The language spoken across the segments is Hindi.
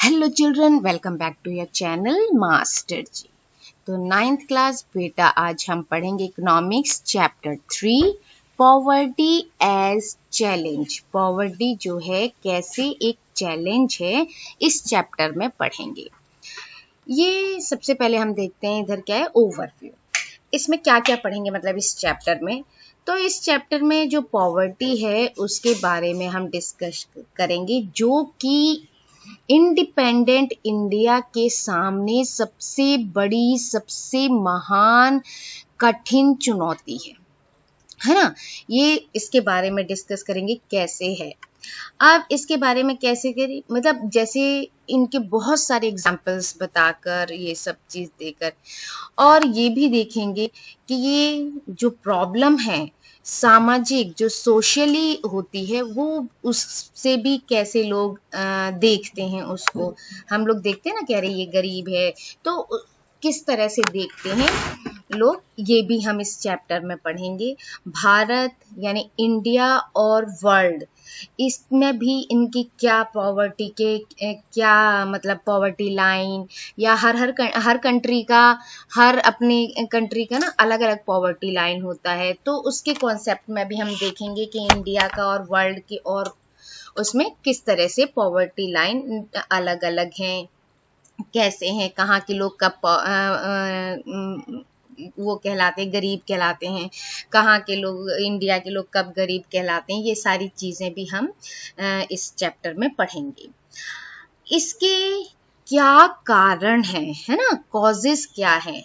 Hello children, welcome back to your channel master ji. तो 9th क्लास बेटा, आज हम पढ़ेंगे economics chapter 3 poverty as challenge. Poverty जो है कैसे एक चैलेंज है, इस चैप्टर में पढ़ेंगे। ये सबसे पहले हम देखते हैं इधर क्या है, ओवरव्यू। इसमें क्या क्या पढ़ेंगे मतलब इस चैप्टर में। तो इस चैप्टर में जो पॉवर्टी है उसके बारे में हम डिस्कस करेंगे, जो कि इंडिपेंडेंट इंडिया के सामने सबसे बड़ी, सबसे महान, कठिन चुनौती है ना। ये इसके बारे में डिस्कस करेंगे कैसे है। अब इसके बारे में कैसे करें, मतलब जैसे इनके बहुत सारे एग्जाम्पल्स बताकर, ये सब चीज़ देकर, और ये भी देखेंगे कि ये जो प्रॉब्लम है सामाजिक, जो सोशली होती है, वो उससे भी कैसे लोग देखते हैं उसको। हम लोग देखते हैं ना, कह रहे ये गरीब है, तो किस तरह से देखते हैं लोग, ये भी हम इस चैप्टर में पढ़ेंगे। भारत यानी इंडिया और वर्ल्ड, इसमें भी इनकी क्या पॉवर्टी के क्या मतलब पॉवर्टी लाइन, या हर कंट्री का, हर अपनी कंट्री का ना अलग अलग पॉवर्टी लाइन होता है। तो उसके कॉन्सेप्ट में भी हम देखेंगे कि इंडिया का और वर्ल्ड की, और उसमें किस तरह से पॉवर्टी लाइन अलग अलग हैं, कैसे हैं, कहाँ के लोग कब वो कहलाते हैं, गरीब कहलाते हैं, कहाँ के लोग, इंडिया के लोग कब गरीब कहलाते हैं। ये सारी चीज़ें भी हम इस चैप्टर में पढ़ेंगे। इसके क्या कारण है ना, कॉजेस क्या है,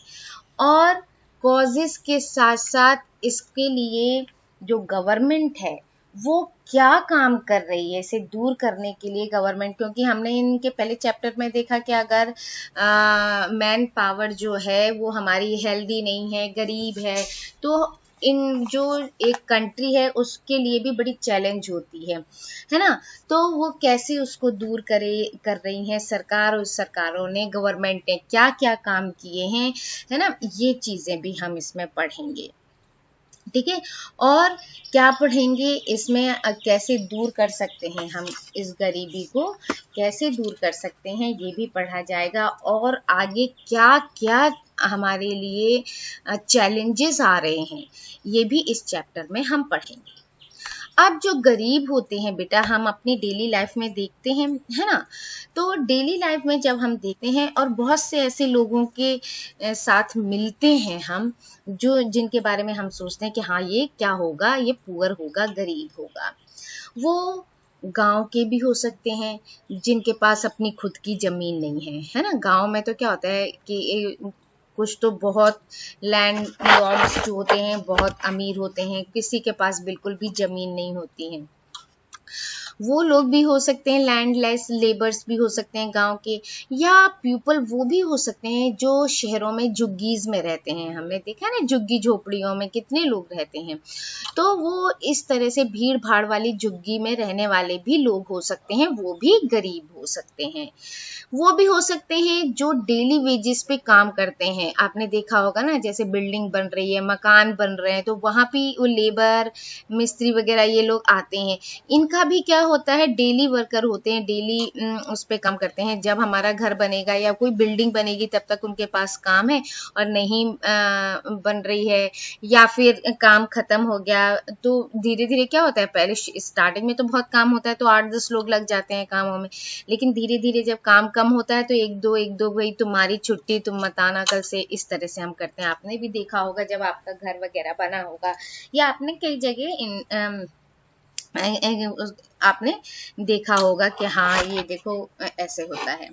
और कॉजेस के साथ साथ इसके लिए जो गवर्नमेंट है वो क्या काम कर रही है इसे दूर करने के लिए गवर्नमेंट। क्योंकि हमने इनके पहले चैप्टर में देखा कि अगर मैन पावर जो है वो हमारी हेल्दी नहीं है, गरीब है, तो इन जो एक कंट्री है उसके लिए भी बड़ी चैलेंज होती है ना। तो वो कैसे उसको दूर कर रही हैं सरकार, और सरकारों ने, गवर्नमेंट ने क्या क्या काम किए हैं, है ना। ये चीज़ें भी हम इसमें पढ़ेंगे, ठीक है। और क्या पढ़ेंगे इसमें, कैसे दूर कर सकते हैं हम इस गरीबी को, कैसे दूर कर सकते हैं, ये भी पढ़ा जाएगा। और आगे क्या क्या हमारे लिए चैलेंजेस आ रहे हैं, ये भी इस चैप्टर में हम पढ़ेंगे। अब जो गरीब होते हैं बेटा, हम अपनी डेली लाइफ में देखते हैं, है ना। तो डेली लाइफ में जब हम देखते हैं और बहुत से ऐसे लोगों के साथ मिलते हैं हम, जो जिनके बारे में हम सोचते हैं कि हाँ ये क्या होगा, ये पुअर होगा, गरीब होगा। वो गांव के भी हो सकते हैं जिनके पास अपनी खुद की जमीन नहीं है ना। गांव में तो क्या होता है कि कुछ तो बहुत लैंड लॉर्ड्स जो होते हैं बहुत अमीर होते हैं, किसी के पास बिल्कुल भी जमीन नहीं होती है। वो लोग भी हो सकते हैं, लैंडलेस लेबर्स भी हो सकते हैं गांव के, या पीपल वो भी हो सकते हैं जो शहरों में झुग्गीज में रहते हैं। हमने देखा ना झुग्गी झोपड़ियों में कितने लोग रहते हैं। तो वो इस तरह से भीड़ भाड़ वाली झुग्गी में रहने वाले भी लोग हो सकते हैं, वो भी गरीब हो सकते हैं। वो भी हो सकते हैं जो डेली वेजेस पे काम करते हैं। आपने देखा होगा ना, जैसे बिल्डिंग बन रही है, मकान बन रहे हैं, तो वहां भी वो लेबर, मिस्त्री वगैरह ये लोग आते हैं। इनका भी क्या होता है, डेली वर्कर होते हैं, डेली उस पे काम करते हैं। जब हमारा घर बनेगा या कोई बिल्डिंग बनेगी तब तक उनके पास काम है, और नहीं बन रही है या फिर काम खत्म हो गया, तो धीरे धीरे क्या होता है, पहले स्टार्टिंग में तो बहुत काम होता है तो 8-10 लोग लग जाते हैं कामों में, लेकिन धीरे धीरे जब काम कम होता है तो एक दो भाई तुम्हारी छुट्टी, तुम मत आना कल से, इस तरह से हम करते हैं। आपने भी देखा होगा जब आपका घर वगैरह बना होगा, या आपने कई जगह आपने देखा होगा कि हाँ ये देखो ऐसे होता है।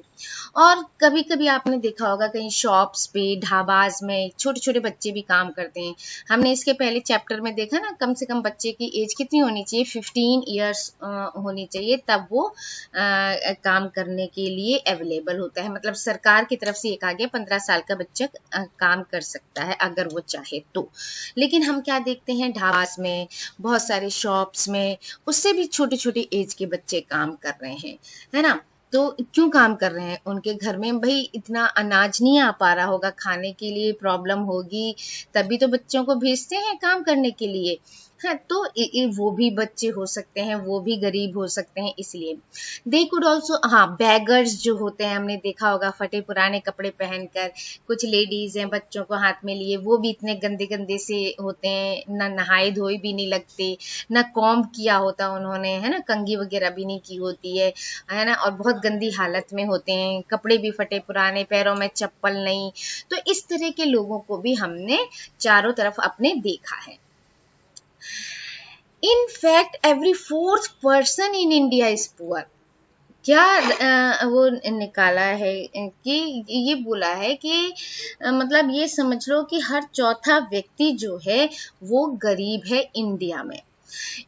और कभी कभी आपने देखा होगा कहीं शॉप्स पे, ढाबाज में छोटे छोटे बच्चे भी काम करते हैं। हमने इसके पहले चैप्टर में देखा ना, कम से कम बच्चे की एज कितनी होनी चाहिए, 15 ईयर्स होनी चाहिए, तब वो काम करने के लिए अवेलेबल होता है। मतलब सरकार की तरफ से एक आ गया, 15 साल का बच्चा काम कर सकता है अगर वो चाहे तो। लेकिन हम क्या देखते हैं, ढाबाज में, बहुत सारे शॉप्स में, उससे भी छोटे छोटे एज के बच्चे काम कर रहे हैं, है ना। तो क्यों काम कर रहे हैं, उनके घर में भाई इतना अनाज नहीं आ पा रहा होगा, खाने के लिए प्रॉब्लम होगी, तभी तो बच्चों को भेजते हैं काम करने के लिए, है। तो वो भी बच्चे हो सकते हैं, वो भी गरीब हो सकते हैं, इसलिए दे कुड ऑल्सो, हाँ बेगर्स जो होते हैं हमने देखा होगा फटे पुराने कपड़े पहनकर, कुछ लेडीज हैं बच्चों को हाथ में लिए, वो भी इतने गंदे गंदे से होते हैं, ना नहाए धोए भी नहीं लगते, ना कॉम्ब किया होता उन्होंने, है ना, कंघी वगैरह भी नहीं की होती है ना, और बहुत गंदी हालत में होते हैं, कपड़े भी फटे पुराने, पैरों में चप्पल नहीं। तो इस तरह के लोगों को भी हमने चारों तरफ अपने देखा है। In fact, every fourth person in India is poor. क्या वो निकाला है कि ये बोला है कि मतलब ये समझ लो कि हर चौथा व्यक्ति जो है वो गरीब है इंडिया में।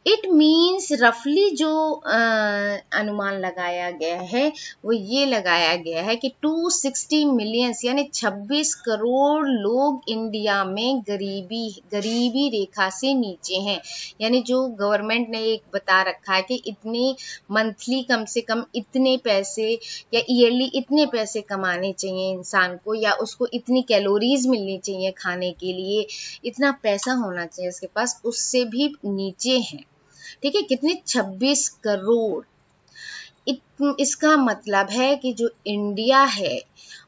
इट मीन्स रफली जो अनुमान लगाया गया है वो ये लगाया गया है कि 260 मिलियंस यानी 26 करोड़ लोग इंडिया में गरीबी रेखा से नीचे हैं। यानी जो गवर्नमेंट ने एक बता रखा है कि इतने मंथली कम से कम इतने पैसे या ईयरली इतने पैसे कमाने चाहिए इंसान को, या उसको इतनी कैलोरीज मिलनी चाहिए खाने के लिए, इतना पैसा होना चाहिए उसके पास, उससे भी नीचे हैं। ठीक है, कितने 26 करोड़। इसका मतलब है कि जो इंडिया है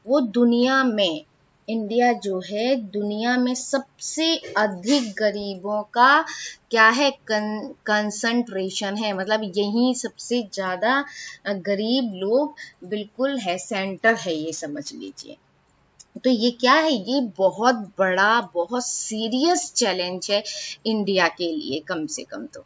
वो इंडिया जो है दुनिया में सबसे अधिक गरीबों का क्या है, कंसंट्रेशन है, मतलब यही सबसे ज्यादा गरीब लोग बिल्कुल है, सेंटर है, ये समझ लीजिए। तो ये क्या है, ये बहुत बड़ा, बहुत सीरियस चैलेंज है इंडिया के लिए, कम से कम तो,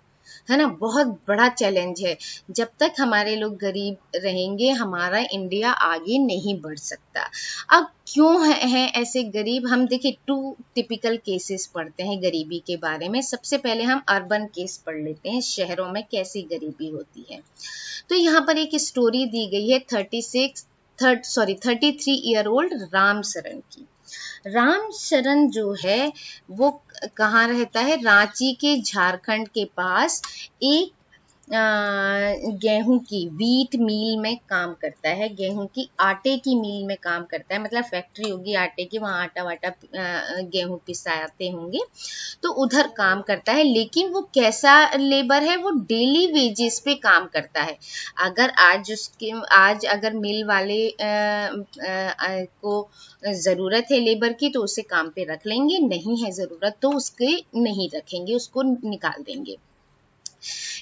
है ना, बहुत बड़ा चैलेंज है। जब तक हमारे लोग गरीब रहेंगे हमारा इंडिया आगे नहीं बढ़ सकता। अब क्यों है ऐसे गरीब, हम देखिए 2 टिपिकल केसेस पढ़ते हैं गरीबी के बारे में। सबसे पहले हम अर्बन केस पढ़ लेते हैं, शहरों में कैसी गरीबी होती है। तो यहाँ पर एक स्टोरी दी गई है 33 ईयर ओल्ड राम शरण की। राम शरण जो है वो कहाँ रहता है, रांची के झारखंड के पास एक गेहूं की व्हीट मिल में काम करता है, गेहूं की आटे की मिल में काम करता है, मतलब फैक्ट्री होगी आटे की, वहाँ आटा वाटा गेहूं पिसाते होंगे, तो उधर काम करता है। लेकिन वो कैसा लेबर है, वो डेली वेजेस पे काम करता है। आज अगर मिल वाले को जरूरत है लेबर की तो उसे काम पे रख लेंगे, नहीं है जरूरत तो उसके नहीं रखेंगे, उसको निकाल देंगे।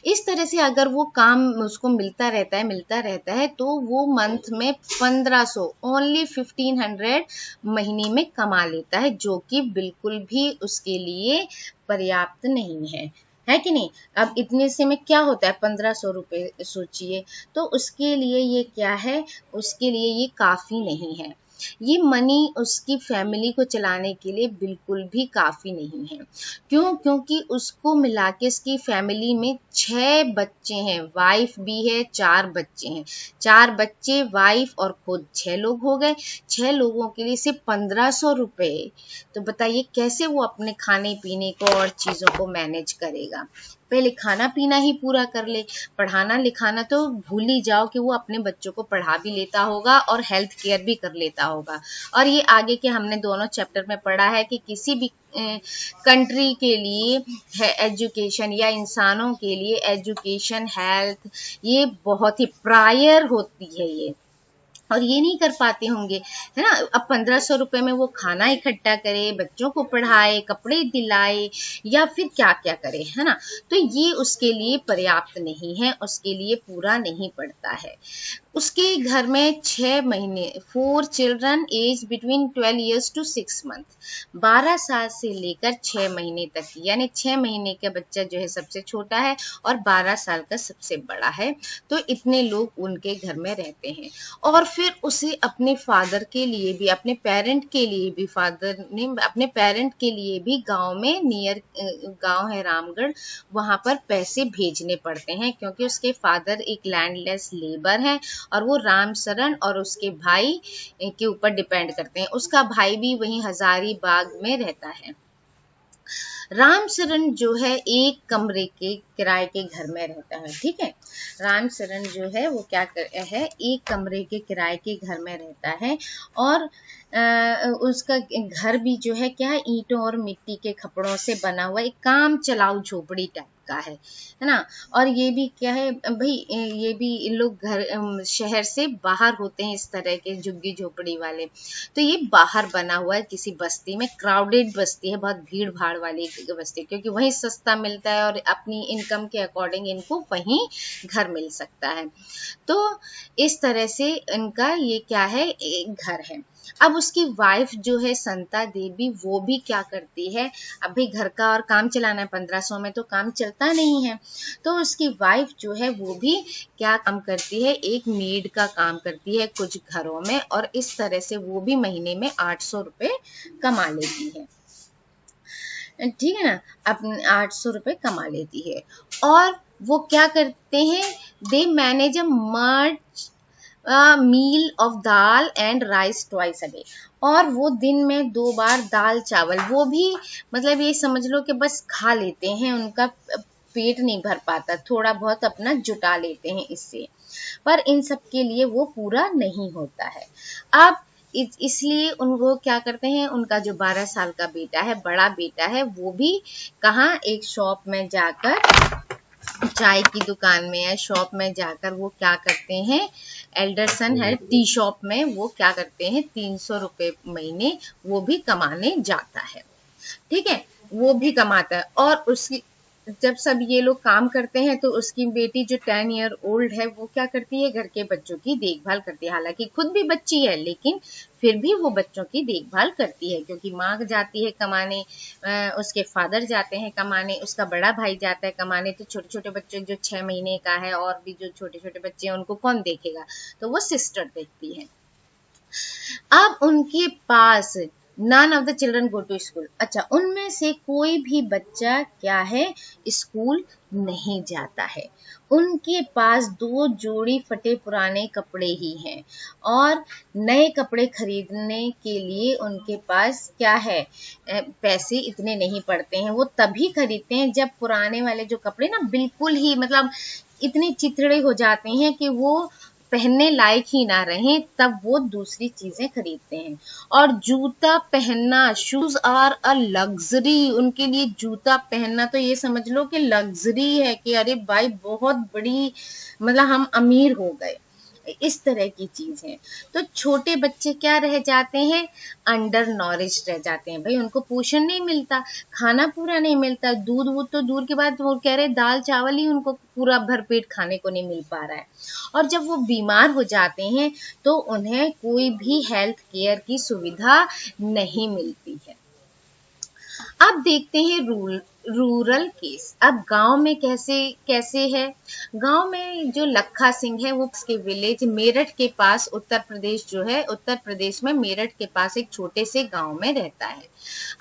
इस तरह से अगर वो काम उसको मिलता रहता है तो वो मंथ में 1500 ओनली 1500 महीने में कमा लेता है, जो कि बिल्कुल भी उसके लिए पर्याप्त नहीं है कि नहीं। अब इतने से में क्या होता है, 1500 रुपये सोचिए, तो उसके लिए ये क्या है, उसके लिए ये काफी नहीं है। ये मनी उसकी फैमिली को चलाने के लिए बिल्कुल भी काफी नहीं है। क्यों? क्योंकि उसको मिला के उसकी फैमिली में 6 बच्चे हैं, वाइफ भी है, 4 बच्चे हैं, 4 बच्चे, वाइफ और खुद 6 लोग हो गए। 6 लोगों के लिए सिर्फ 1500 रुपये, तो बताइए कैसे वो अपने खाने पीने को और चीजों को मैनेज करेगा। पहले खाना पीना ही पूरा कर ले, पढ़ाना लिखाना तो भूल ही जाओ कि वो अपने बच्चों को पढ़ा भी लेता होगा और हेल्थ केयर भी कर लेता होगा। और ये आगे के हमने दोनों चैप्टर में पढ़ा है कि किसी भी कंट्री के लिए है एजुकेशन, या इंसानों के लिए एजुकेशन, हेल्थ, ये बहुत ही प्रायर होती है ये, और ये नहीं कर पाते होंगे, है ना। अब 1500 रुपए में वो खाना इकट्ठा करे, बच्चों को पढ़ाए, कपड़े दिलाए, या फिर क्या क्या करे, है ना। तो ये उसके लिए पर्याप्त नहीं है, उसके लिए पूरा नहीं पड़ता है। उसके घर में 6 महीने, 4 children age between 12 years to 6 month, 12 साल से लेकर 6 महीने तक, यानी 6 महीने का बच्चा जो है सबसे छोटा है और 12 साल का सबसे बड़ा है। तो इतने लोग उनके घर में रहते हैं। और फिर उसे अपने फादर के लिए भी, अपने पेरेंट के लिए भी, फादर ने अपने पेरेंट के लिए भी गांव में, नियर गांव है रामगढ़, वहां पर पैसे भेजने पड़ते हैं, क्योंकि उसके फादर एक लैंडलेस लेबर हैं और वो राम शरण और उसके भाई के ऊपर डिपेंड करते हैं। उसका भाई भी वहीं हजारीबाग में रहता है। रामचरण जो है एक कमरे के किराए के घर में रहता है, ठीक है। रामचरण जो है वो क्या है, एक कमरे के किराए के घर में रहता है, और उसका घर भी जो है क्या है, ईंटों और मिट्टी के खपड़ों से बना हुआ एक काम चलाऊ झोपड़ी टाइप का है ना। और ये भी क्या है भाई, ये भी इन लोग घर शहर से बाहर होते हैं, इस तरह के झुग्गी झोपड़ी वाले। तो ये बाहर बना हुआ है किसी बस्ती में, क्राउडेड बस्ती है, बहुत भीड़ भाड़ वाली बस्ती, क्योंकि वहीं सस्ता मिलता है और अपनी इनकम के अकॉर्डिंग इनको वहीं घर मिल सकता है। तो इस तरह से इनका ये क्या है, एक घर है। अब उसकी वाइफ जो है संता देवी, वो भी क्या करती है, अभी घर का और काम चलाना है, 1500 में तो काम चलता नहीं है। तो उसकी वाइफ जो है वो भी क्या काम करती है, एक मेड का काम करती है कुछ घरों में, और इस तरह से वो भी महीने में 800 रुपये कमा लेती है, ठीक है ना। अपने 800 रुपये कमा लेती है। और वो क्या करते हैं, they manage a much meal of dal and rice twice a day. और वो दिन में 2 बार दाल चावल, वो भी मतलब ये समझ लो कि बस खा लेते हैं, उनका पेट नहीं भर पाता, थोड़ा बहुत अपना जुटा लेते हैं इससे, पर इन सब के लिए वो पूरा नहीं होता है। अब इसलिए उनको क्या करते हैं, उनका जो 12 साल का बेटा है, बड़ा बेटा है, वो भी कहाँ, एक शॉप में जाकर, चाय की दुकान में या शॉप में जाकर वो क्या करते हैं, एल्डरसन है टी शॉप में, वो क्या करते हैं 300 रुपये महीने वो भी कमाने जाता है, ठीक है। वो भी कमाता है, और उसकी जब सब ये लोग काम करते हैं तो उसकी बेटी जो 10 ईयर ओल्ड है वो क्या करती है, घर के बच्चों की देखभाल करती है। हालांकि खुद भी बच्ची है, लेकिन फिर भी वो बच्चों की देखभाल करती है, क्योंकि माँ जाती है कमाने, उसके फादर जाते हैं कमाने, उसका बड़ा भाई जाता है कमाने, तो छोटे छोटे बच्चे जो 6 महीने का है और भी जो छोटे छोटे बच्चे हैं उनको कौन देखेगा, तो वो सिस्टर देखती है। अब उनके पास none of the children go to school, अच्छा उनमें से कोई भी बच्चा क्या है, स्कूल नहीं जाता है। उनके पास 2 जोड़ी फटे पुराने कपड़े ही हैं, और नए कपड़े खरीदने के लिए उनके पास क्या है, पैसे इतने नहीं पड़ते हैं। वो तभी खरीदते हैं जब पुराने वाले जो कपड़े ना बिल्कुल ही मतलब इतने चिथड़े हो जाते हैं कि वो पहनने लायक ही ना रहे, तब वो दूसरी चीजें खरीदते हैं। और जूता पहनना, शूज आर अ लग्जरी, उनके लिए जूता पहनना तो ये समझ लो कि लग्जरी है, कि अरे भाई बहुत बड़ी मतलब हम अमीर हो गए, इस तरह की चीज है। तो छोटे बच्चे क्या रह जाते हैं, अंडर नॉरिश रह जाते हैं, भाई उनको पोषण नहीं मिलता, खाना पूरा नहीं मिलता, दूध वूध तो दूर के बाद, वो कह रहे दाल चावल ही उनको पूरा भरपेट खाने को नहीं मिल पा रहा है। और जब वो बीमार हो जाते हैं तो उन्हें कोई भी हेल्थ केयर की सुविधा नहीं मिलती है। अब देखते हैं रूरल केस। अब गांव में कैसे कैसे है, गांव में जो लखा सिंह है वो उसके विलेज मेरठ के पास, उत्तर प्रदेश जो है, उत्तर प्रदेश में मेरठ के पास एक छोटे से गांव में रहता है।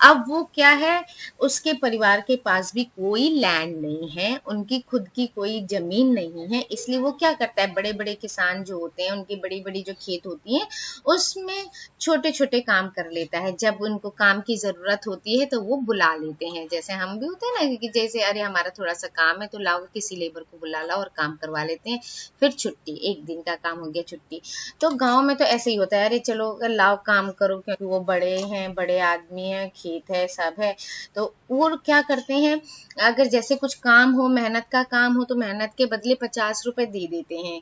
अब वो क्या है, उसके परिवार के पास भी कोई लैंड नहीं है, उनकी खुद की कोई जमीन नहीं है, इसलिए वो क्या करता है, बड़े बड़े किसान जो होते हैं उनकी बड़ी बड़ी जो खेत होती है उसमें छोटे छोटे काम कर लेता है। जब उनको काम की जरूरत होती है तो वो बुला लेते हैं, जैसे हम भी होते हैं ना, कि जैसे अरे हमारा थोड़ा सा काम है तो लाओ किसी लेबर को बुला लाओ और काम करवा लेते हैं, फिर छुट्टी, एक दिन का काम हो गया छुट्टी। तो गांव में तो ऐसे ही होता है, अरे चलो लाओ काम करो, क्योंकि वो बड़े हैं, बड़े आदमी हैं, खेत है, सब है। तो वो क्या करते हैं, अगर जैसे कुछ काम हो, मेहनत का काम हो, तो मेहनत के बदले 50 रुपए दे देते हैं,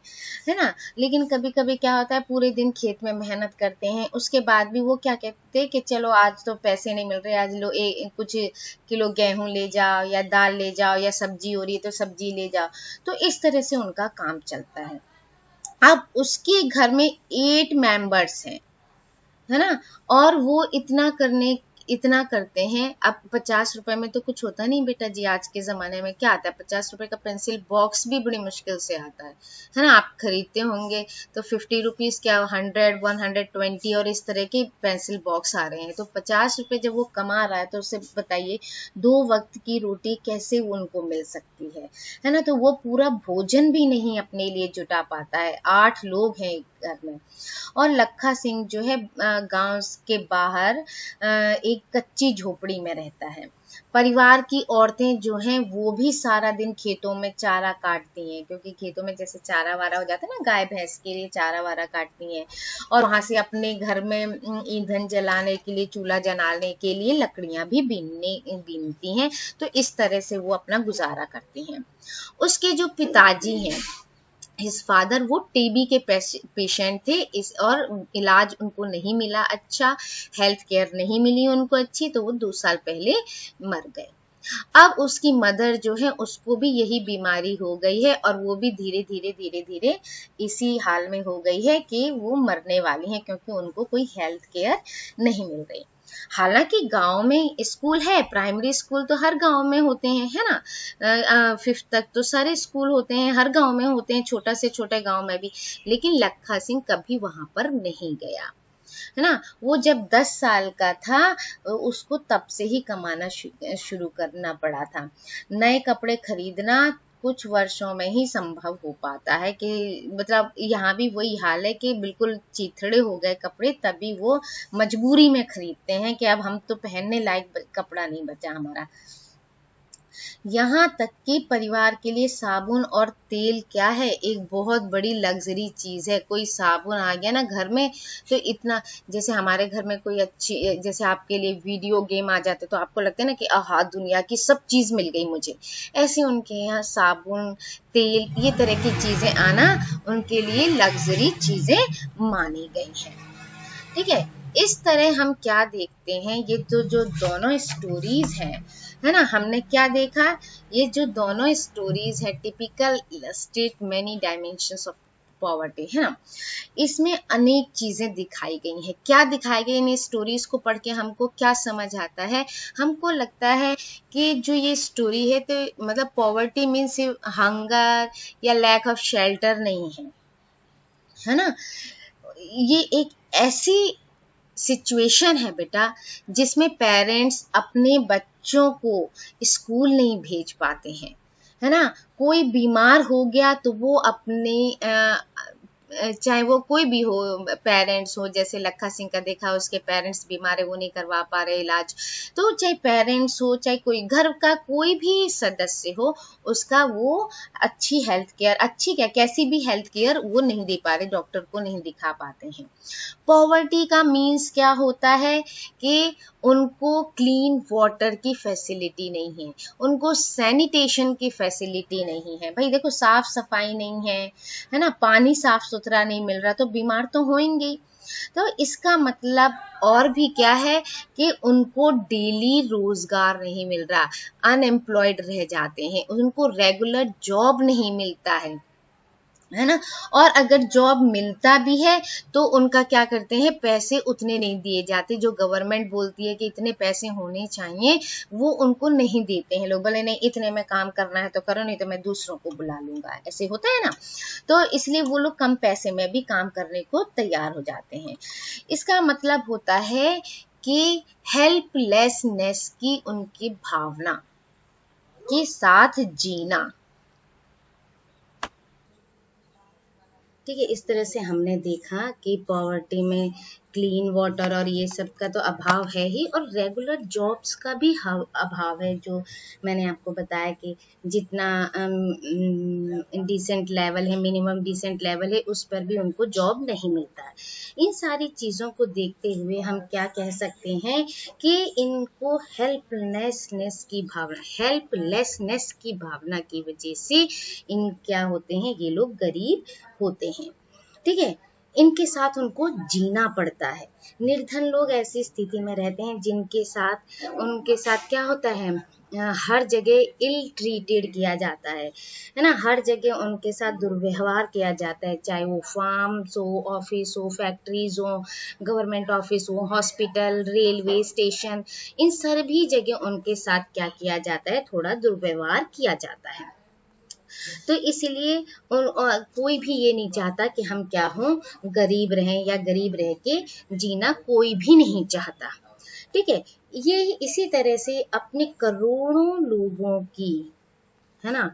है ना। लेकिन कभी कभी क्या होता है, पूरे दिन खेत में मेहनत करते हैं, उसके बाद भी वो क्या कहते हैं कि चलो आज तो पैसे नहीं मिल रहे, आज लो कुछ किलो गेहूं ले जाओ या दाल ले जाओ या सब्जी हो रही है तो सब्जी ले जाओ। तो इस तरह से उनका काम चलता है। अब उसके घर में 8 मेंबर्स हैं, है ना, और वो इतना करते हैं। अब 50 रुपए में तो कुछ होता नहीं बेटा जी, आज के जमाने में क्या आता है, 50 रुपए का पेंसिल बॉक्स भी बड़ी मुश्किल से आता है ना। आप खरीदते होंगे तो 50 रुपीज क्या, 100, 120 और इस तरह के पेंसिल बॉक्स आ रहे हैं। तो 50 रुपए जब वो कमा रहा है तो उससे बताइए 2 वक्त की रोटी कैसे उनको मिल सकती है ना। तो वो पूरा भोजन भी नहीं अपने लिए जुटा पाता है, 8 लोग हैं घर में। और लखा सिंह जो है गांव के बाहर एक कच्ची झोपड़ी में रहता है। परिवार की औरतें जो हैं वो भी सारा दिन खेतों में चारा काटती हैं, क्योंकि खेतों में जैसे चारा वारा हो जाता है ना, गाय भैंस के लिए चारा वारा काटती हैं, और वहां से अपने घर में ईंधन जलाने के लिए, चूल्हा जलाने के लिए लकड़ियां भी बीनती हैं। तो इस तरह से वो अपना गुजारा करती हैं। उसके जो पिताजी हैं, हिज फादर, वो टीबी के पेशेंट थे, इस और इलाज उनको नहीं मिला अच्छा, हेल्थ केयर नहीं मिली उनको अच्छी, तो वो 2 साल पहले मर गए। अब उसकी मदर जो है उसको भी यही बीमारी हो गई है, और वो भी धीरे धीरे धीरे धीरे इसी हाल में हो गई है कि वो मरने वाली हैं, क्योंकि उनको कोई हेल्थ केयर नहीं मिल रही। हालांकि गांव में स्कूल है, प्राइमरी स्कूल तो हर गांव में होते हैं, है ना, 5th तक तो सारे स्कूल होते हैं, हर गांव में होते हैं, छोटा से छोटे गांव में भी। लेकिन लखा सिंह कभी वहां पर नहीं गया, है ना। वो जब 10 साल का था, उसको तब से ही कमाना शुरू करना पड़ा था। नए कपड़े खरीदना कुछ वर्षों में ही संभव हो पाता है, कि मतलब यहाँ भी वही हाल है कि बिल्कुल चीथड़े हो गए कपड़े, तभी वो मजबूरी में खरीदते हैं कि अब हम तो पहनने लायक कपड़ा नहीं बचा हमारा। यहाँ तक कि परिवार के लिए साबुन और तेल क्या है, एक बहुत बड़ी लग्जरी चीज है। कोई साबुन आ गया ना घर में, तो इतना, जैसे हमारे घर में कोई अच्छी, जैसे आपके लिए वीडियो गेम आ जाते तो आपको लगता है ना कि आहा दुनिया की सब चीज मिल गई मुझे, ऐसे उनके यहाँ साबुन, तेल, ये तरह की चीजें आना उनके लिए लग्जरी चीजें मानी गई है। ठीक है, इस तरह हम क्या देखते हैं, ये तो जो दोनों स्टोरीज हैं, है ना, हमने क्या देखा, ये जो दोनों स्टोरीज है typical illustrate many dimensions of poverty, है ना, इसमें अनेक चीजें दिखाई गई हैं। क्या दिखाई गई, इन स्टोरीज को पढ़ के हमको क्या समझ आता है, हमको लगता है कि जो ये स्टोरी है, तो मतलब पॉवर्टी मीन्स सिर्फ हंगर या लैक ऑफ शेल्टर नहीं है ना, ये एक ऐसी सिचुएशन है बेटा, जिसमें पेरेंट्स अपने बच्चों को स्कूल नहीं भेज पाते हैं, है ना। कोई बीमार हो गया तो वो अपने चाहे वो कोई भी हो, पेरेंट्स हो, जैसे लखा सिंह का देखा, उसके पेरेंट्स बीमार है, वो नहीं करवा पा रहे इलाज, तो चाहे पेरेंट्स हो, चाहे कोई घर का कोई भी सदस्य हो, उसका वो अच्छी हेल्थ केयर, अच्छी क्या कैसी भी हेल्थ केयर वो नहीं दे पा रहे, डॉक्टर को नहीं दिखा पाते हैं। पॉवर्टी का मीन्स क्या होता है कि उनको क्लीन वाटर की फैसिलिटी नहीं है, उनको सैनिटेशन की फैसिलिटी नहीं है। भाई देखो, साफ सफाई नहीं है ना, पानी साफ सुथरा नहीं मिल रहा, तो बीमार तो होंगे। तो इसका मतलब और भी क्या है कि उनको डेली रोजगार नहीं मिल रहा, अनएम्प्लॉयड रह जाते हैं, उनको रेगुलर जॉब नहीं मिलता है ना। और अगर जॉब मिलता भी है तो उनका क्या करते हैं, पैसे उतने नहीं दिए जाते, जो गवर्नमेंट बोलती है कि इतने पैसे होने चाहिए, वो उनको नहीं देते हैं। लोग बोले नहीं, इतने में काम करना है तो करो, नहीं तो मैं दूसरों को बुला लूंगा, ऐसे होता है ना। तो इसलिए वो लोग कम पैसे में भी काम करने को तैयार हो जाते हैं। इसका मतलब होता है कि हेल्पलेसनेस की उनकी भावना के साथ जीना। ठीक है, इस तरह से हमने देखा कि पॉवर्टी में क्लीन वाटर और ये सब का तो अभाव है ही, और रेगुलर जॉब्स का भी अभाव है, जो मैंने आपको बताया कि जितना डिसेंट लेवल है, मिनिमम डिसेंट लेवल है, उस पर भी उनको जॉब नहीं मिलता है। इन सारी चीज़ों को देखते हुए हम क्या कह सकते हैं कि इनको हेल्पलेसनेस की भावना की वजह से इन क्या होते हैं, ये लोग गरीब होते हैं। ठीक है, इनके साथ उनको जीना पड़ता है। निर्धन लोग ऐसी स्थिति में रहते हैं उनके साथ क्या होता है, हर जगह इल ट्रीटेड किया जाता है ना, हर जगह उनके साथ दुर्व्यवहार किया जाता है, चाहे वो फार्म्स हो, ऑफिस हो, फैक्ट्रीज हो, गवर्नमेंट ऑफिस हो, हॉस्पिटल, रेलवे स्टेशन, इन सभी जगह उनके साथ क्या किया जाता है, थोड़ा दुर्व्यवहार किया जाता है। तो इसलिए कोई भी ये नहीं चाहता कि हम क्या हों, गरीब रहें, या गरीब रह के जीना कोई भी नहीं चाहता। ठीक है, ये इसी तरह से अपने करोड़ों लोगों की है ना।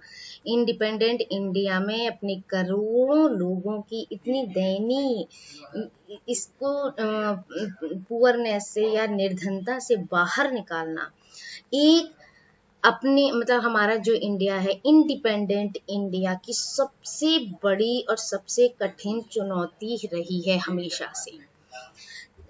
इंडिपेंडेंट इंडिया में अपने करोड़ों लोगों की इतनी दयनीय इसको पुअरनेस से या निर्धनता से बाहर निकालना, एक अपने मतलब हमारा जो इंडिया है, इंडिपेंडेंट इंडिया की सबसे बड़ी और सबसे कठिन चुनौती रही है हमेशा से।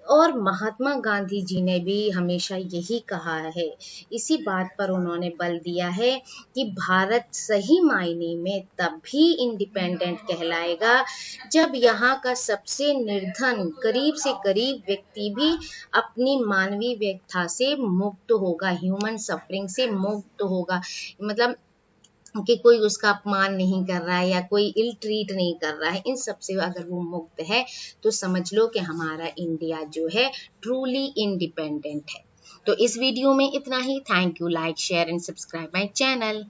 और महात्मा गांधी जी ने भी हमेशा यही कहा है, इसी बात पर उन्होंने बल दिया है कि भारत सही मायने में तब भी इंडिपेंडेंट कहलाएगा जब यहाँ का सबसे निर्धन गरीब से गरीब व्यक्ति भी अपनी मानवीय व्यथा से मुक्त होगा, ह्यूमन सफरिंग से मुक्त होगा। मतलब कि कोई उसका अपमान नहीं कर रहा है या कोई इल ट्रीट नहीं कर रहा है, इन सब से अगर वो मुक्त है तो समझ लो कि हमारा इंडिया जो है ट्रूली इंडिपेंडेंट है। तो इस वीडियो में इतना ही। Thank you. Like, share and subscribe my channel.